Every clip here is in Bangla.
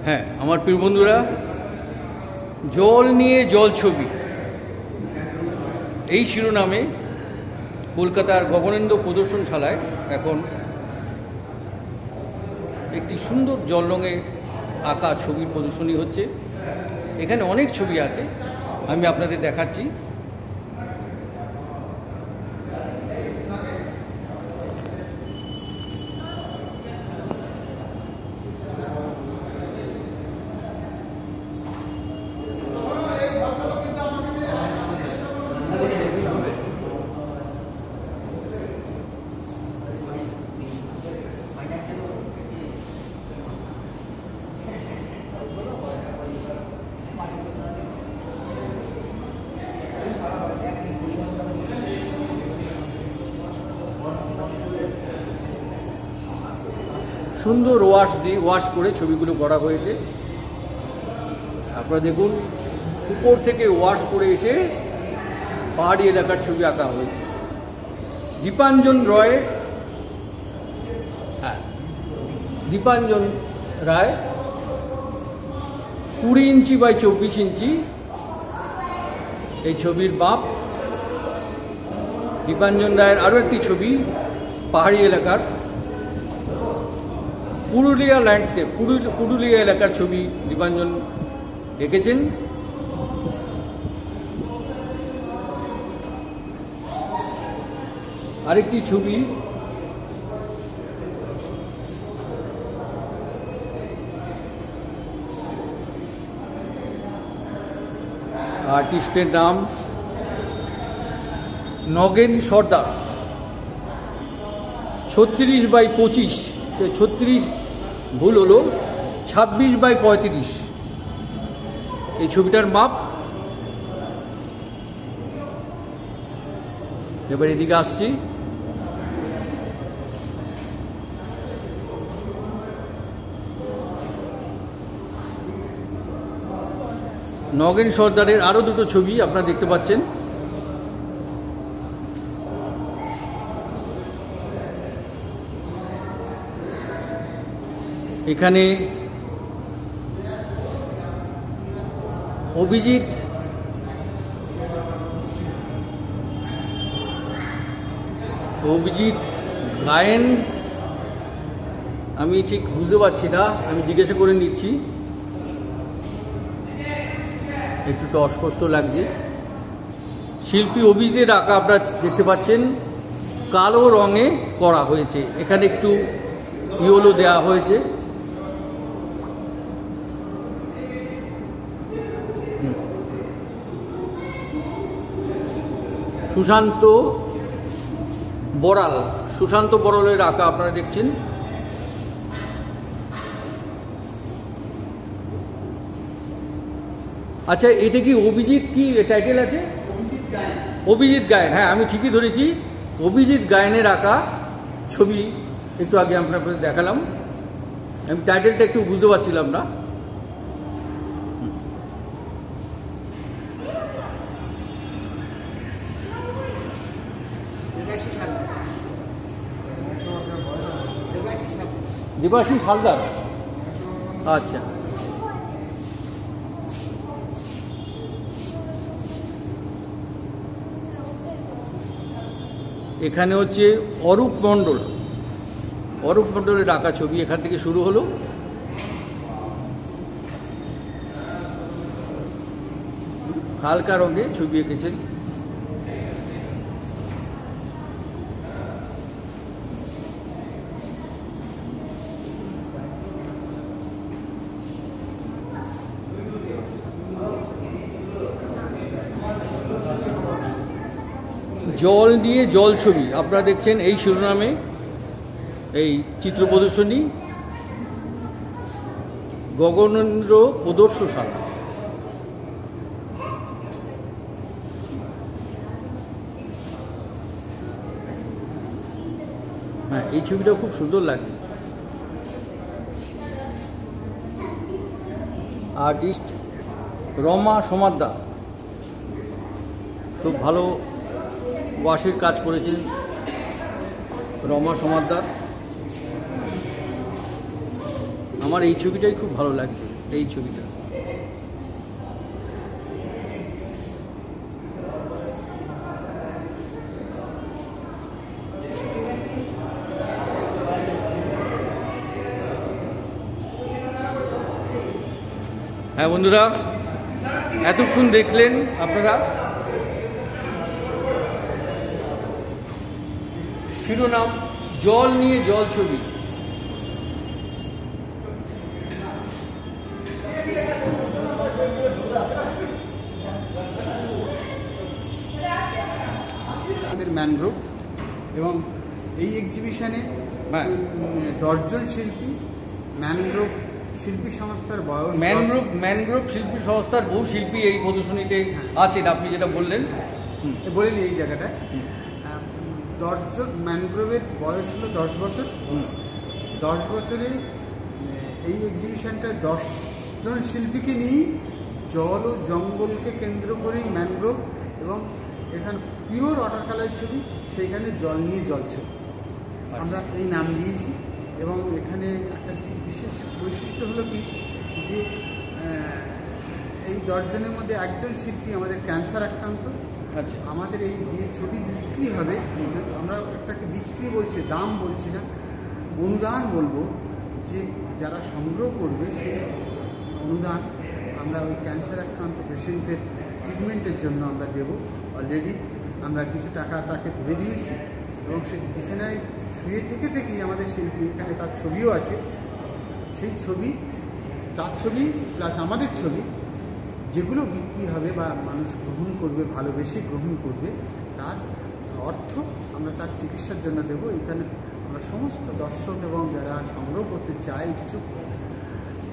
হ্যাঁ, আমার প্রিয় বন্ধুরা, জল নিয়ে জল ছবি এই শিরোনামে কলকাতার গগনেন্দ্র প্রদর্শনশালায় এখন একটি সুন্দর জল রঙে আঁকা ছবির প্রদর্শনী হচ্ছে। এখানে অনেক ছবি আছে, আমি আপনাদের দেখাচ্ছি। সুন্দর ওয়াশ করে ছবিগুলো করা হয়েছে। আপনারা দেখুন, উপর থেকে ওয়াশ করে এসে পাহাড়ি এলাকার ছবি আঁকা হয়েছে। দীপাঞ্জন রায় 20 ইঞ্চি বাই 24 ইঞ্চি এই ছবির মাপ। দীপাঞ্জন রায়ের আরও একটি ছবি পাহাড়ি এলাকার, পুরুলিয়া ল্যান্ডস্কেপ, পুরুলিয়া এলাকার ছবি দীপাঞ্জন এঁকেছেন। আরেকটি ছবি আর্টিস্টের নাম নগেন সর্দার, 36 বাই 25, 36 ভুল হলো, 26 বাই 35 এই ছবিটার মাপ। এবার এদিকে আসছি। নগেন সর্দারের আরো দুটো ছবি আপনারা দেখতে পাচ্ছেন। এখানে অভিজিৎ গায়েন, আমি ঠিক বুঝতে পারছি না, আমি জিজ্ঞাসা করে নিচ্ছি, একটু অস্পষ্ট লাগছে। শিল্পী অভিজিতের আঁকা আপনারা দেখতে পাচ্ছেন, কালো রঙে করা হয়েছে। এখানে একটু ইয়েলো দেওয়া হয়েছে। সুশান্ত বড়ালের আঁকা আপনারা দেখছেন। আচ্ছা, এটা কি অভিজিৎ, কি টাইটেল আছে? অভিজিৎ গায়েন। হ্যাঁ, আমি ঠিকই ধরেছি, অভিজিৎ গায়েনের আঁকা ছবি একটু আগে আপনাদের দেখালাম। আমি টাইটেলটা একটু বুঝতে পারছিলাম না। দেবাশিস হালদার, আচ্ছা। এখানে হচ্ছে অরূপ মণ্ডলের আঁকা ছবি, এখান থেকে শুরু হলো। হালকা রঙে ছবি এঁকেছেন। জল নিয়ে জল ছবি আপনারা দেখছেন এই শিরোনামে এই চিত্র প্রদর্শনী গগনেন্দ্র প্রদর্শনশালা। হ্যাঁ, এই ছবিটা খুব সুন্দর লাগছে। আর্টিস্ট রমা সমাদ্দার, খুব ভালো ওয়াশের কাজ করেছেন রমা সমাদ্দার। আমার এই ছবিটাই খুব ভালো লাগছে, এই ছবিটা। হ্যাঁ বন্ধুরা, এতক্ষণ দেখলেন আপনারা শিরোনাম জল নিয়ে জল ছবি। ম্যানগ্রোভ এবং এই এক্সিবিশনে 10 শিল্পী ম্যানগ্রোভ শিল্পী সংস্থার বয়স ম্যানগ্রোভ শিল্পী সংস্থার বহু শিল্পী এই প্রদর্শনীতে আছেন, আপনি যেটা বললেন বলেন এই জায়গাটায় 10 ম্যানগ্রোভের বয়স হলো 10 বছর। 10 বছরে এই এক্সিবিশনটা 10 শিল্পীকে নিয়ে জল ও জঙ্গলকে কেন্দ্র করেই ম্যানগ্রোভ, এবং এখানে পিওর ওয়াটার কালার ছবি, সেইখানে জল নিয়ে জল ছবি আমরা এই নাম দিয়েছি। এবং এখানে একটা বিশেষ বৈশিষ্ট্য হলো কি যে এই 10 জনের মধ্যে একজন শিল্পী আমাদের ক্যান্সার আক্রান্ত। আচ্ছা, আমাদের এই যে ছবি বিক্রি হবে, আমরা একটাকে বিক্রি বলছি, দাম বলছি না, অনুদান বলবো, যে যারা সংগ্রহ করবে সেই অনুদান আমরা ওই ক্যান্সার আক্রান্ত পেশেন্টের ট্রিটমেন্টের জন্য আমরা দেবো। অলরেডি আমরা কিছু টাকা তাকে ধরে দিয়েছি, এবং সেই বিছানায় শুয়ে থেকেই আমাদের শিল্পী, এখানে তার ছবিও আছে, সেই ছবি, তার ছবি প্লাস আমাদের ছবি যেগুলো বিক্রি হবে বা মানুষ গ্রহণ করবে, ভালোবেসে গ্রহণ করবে, তার অর্থ আমরা তার চিকিৎসার জন্য দেবো। এখানে আমরা সমস্ত দর্শক এবং যারা সংগ্রহ করতে চায় ইচ্ছুক,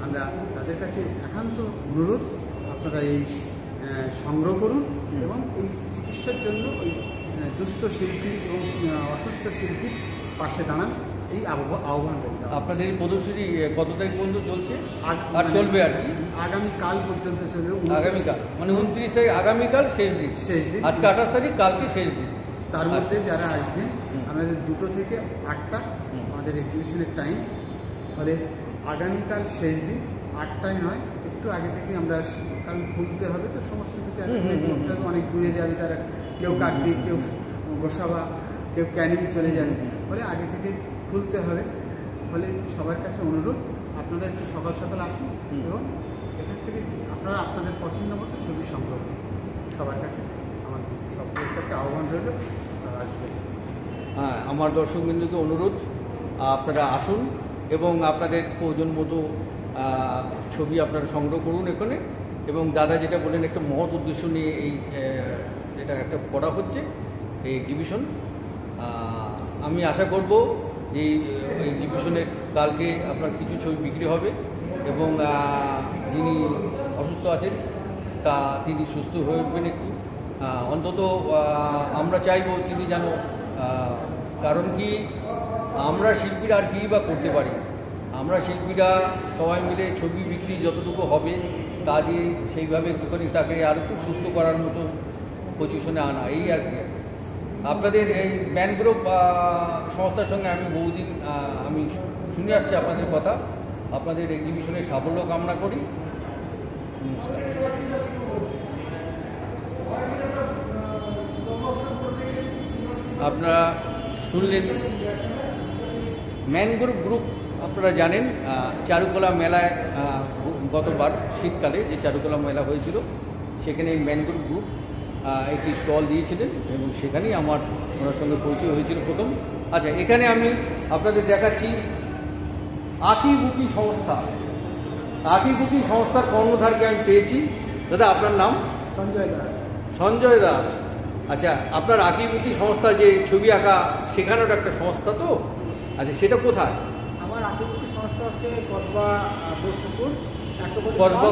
আমরা তাদের কাছে একান্ত অনুরোধ, আপনারা এই সংগ্রহ করুন এবং এই চিকিৎসার জন্য ওই দুস্থ শিল্পী এবং অসুস্থ শিল্পীর পাশে দাঁড়ান, এই আহ্বান রইল। আপনাদের এই প্রদর্শনী কত তারিখ পর্যন্ত চলছে আর চলবে আর কি? আগামীকাল পর্যন্ত চলবে। আগামীকাল মানে 29 তারিখ, আগামীকাল শেষ দিন। আজকে 28 তারিখ, কালকে শেষ দিন। তার মধ্যে যারা আসবেন, আমাদের 2টো থেকে 8টা আমাদের এক্সিবিশনের টাইম, ফলে আগামীকাল শেষ দিন 8টায় নয়, একটু আগে থেকে আমরা, কারণ খুলতে হবে তো সমস্ত কিছু, করতে হবে, অনেক দূরে যাবে তারা, কেউ কাকদ্বীপ, কেউ গোসাবা, কেউ ক্যানিং চলে যাবে, ফলে আগে থেকে খুলতে হবে। ফলে সবার কাছে অনুরোধ, আপনারা একটু সকাল সকাল আসুন এবং এখান থেকে আপনারা আপনাদের পছন্দ মতো ছবি সংগ্রহ করুন। সবার কাছে আমার সকলের কাছে আহ্বান রইল, আপনারা আসবেন। হ্যাঁ, আমার দর্শকবৃন্দকে অনুরোধ, আপনারা আসুন এবং আপনাদের প্রয়োজন মতো ছবি আপনারা সংগ্রহ করুন এখানে। এবং দাদা যেটা বললেন, একটা মহৎ উদ্দেশ্য নিয়ে এই যেটা একটা করা হচ্ছে এই এক্সিবিশন। আমি আশা করব যে এই এক্সিবিশনের কালকে আপনার কিছু ছবি বিক্রি হবে, এবং যিনি অসুস্থ আছেন তিনি সুস্থ হয়ে উঠবেন একটু, অন্তত আমরা চাইব তিনি যেন, কারণ কি আমরা শিল্পীরা আর কী বা করতে পারি, আমরা শিল্পীরা সবাই মিলে ছবি বিক্রি যতটুকু হবে তা দিয়ে সেইভাবে একটুখানি তাকে আর একটু সুস্থ করার মতো পজিশনে আনা, এই আর কি। আপনাদের এই ম্যানগ্রোভ সংস্থার সঙ্গে আমি বহুদিন আমি শুনে আসছি আপনাদের কথা, আপনাদের এক্সিবিশনের সাফল্য কামনা করি। নমস্কার। আপনারা শুনলেন ম্যানগ্রোভ গ্রুপ, আপনারা জানেন চারুকলা মেলায় গতবার শীতকালে যে চারুকলা মেলা হয়েছিল, সেখানে ম্যানগ্রোভ গ্রুপ একটি স্টল দিয়েছিলেন এবং সেখানেই আমার ওনার সঙ্গে পরিচয় হয়েছিল প্রথম। আচ্ছা, এখানে আমি আপনাদের দেখাচ্ছি আঁকিবুকি সংস্থা। আঁকিবুকি সংস্থার কর্ণধারকে আমি পেয়েছি। দাদা, আপনার নাম? সঞ্জয় দাস। সঞ্জয় দাস। আচ্ছা, আপনার আঁকিবুকি সংস্থা যে ছবি আঁকা শেখানোর একটা সংস্থা তো, আচ্ছা সেটা কোথায়? আমার আঁকিবুকি সংস্থা হচ্ছে কসবা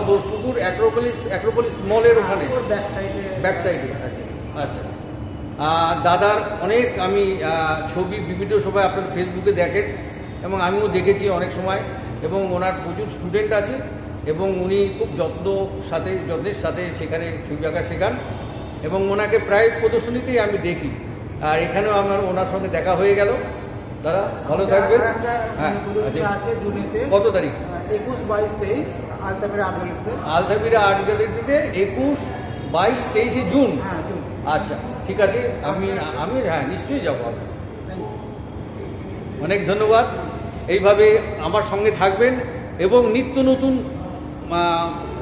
বোসপুকুর, অ্যাক্রোপলিস মলের ওখানে ব্যাক সাইডে। আচ্ছা আচ্ছা। দাদার অনেক আমি ছবি বিভিন্ন সময় আপনার ফেসবুকে দেখেন এবং আমিও দেখেছি অনেক সময়, এবং ওনার প্রচুর স্টুডেন্ট আছে এবং উনি খুব যত্নের সাথে সেখানে ছবি আঁকা শেখান, এবং ওনাকে প্রায় প্রদর্শনীতেই আমি দেখি। আর এখানেও আমার ওনার সঙ্গে দেখা হয়ে গেল দাদা ভালো থাকবেন। আর একটা হ্যাঁ প্রদর্শনী আছে জুনেতে, কত তারিখ? 21, 22, 23 আলতামিরা আর্ট গ্যালারিতে। আলতামিরা আর্ট গ্যালারিতে 21, 22, 23 জুন। হ্যাঁ জুন। আচ্ছা ঠিক আছে, আমি হ্যাঁ নিশ্চয়ই যাবো। Thank you. অনেক ধন্যবাদ। এইভাবে আমার সঙ্গে থাকবেন এবং নিত্য নতুন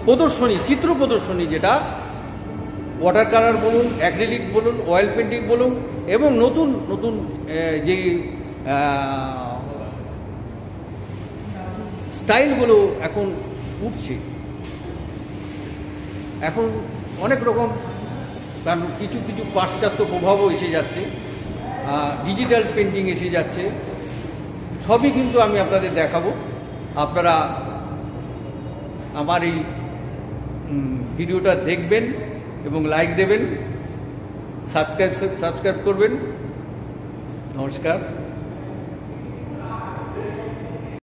প্রদর্শনী, চিত্র প্রদর্শনী, যেটা ওয়াটার কালার বলুন, অ্যাক্রিলিক বলুন, অয়েল পেন্টিং বলুন, এবং নতুন নতুন যে স্টাইলগুলো এখন উঠছে, এখন অনেক রকম, কারণ কিছু কিছু পাশ্চাত্য প্রভাবও এসে যাচ্ছে, ডিজিটাল পেন্টিং এসে যাচ্ছে, সবই কিন্তু আমি আপনাদের দেখাবো। আপনারা আমার এই ভিডিওটা দেখবেন এবং লাইক দেবেন, সাবস্ক্রাইব করবেন। নমস্কার।